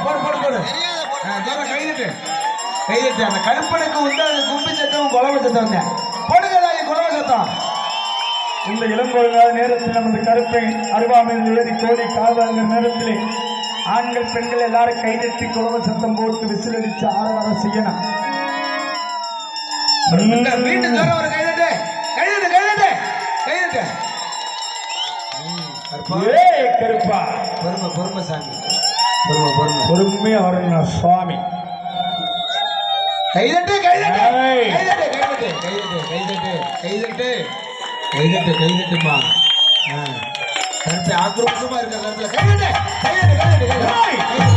போடு போடு போடு. கைதட்டு கைதட்டு. அந்த கருப்பனுக்கு வந்து அது கும்பி சத்தம் குழம்பு சத்தம் தான். போடுங்களா குழம்பு சத்தம். இந்த இளங்கோலாத நேரத்தில் நமது கருப்பை அருவாமையில் ஏறி கோழி காவாங்கிற நேரத்திலே ஆண்கள் பெண்கள் எல்லாரும் கைதட்டி குழம்பு சத்தம் போட்டு விசில் அடிச்சு ஆரவாரம் செய்யணும். வீட்டு தூரம் ஒரு கைதட்டு கைதட்டு கைதட்டு கைதட்டு. கருப்பா பொறுமை பொறுமை சாமி. பொறுமை பொறுமை பொறுமையா வரணும் சுவாமி. கைதட்டு கைதட்டு கைதட்டு கைதட்டு கைதட்டு கைதட்டு கைதட்டு கைதட்டுமா. கருப்பை ஆக்ரோஷமா இருக்க கருப்புல கைதட்டு கைதட்டு கைதட்டு கைதட்டு.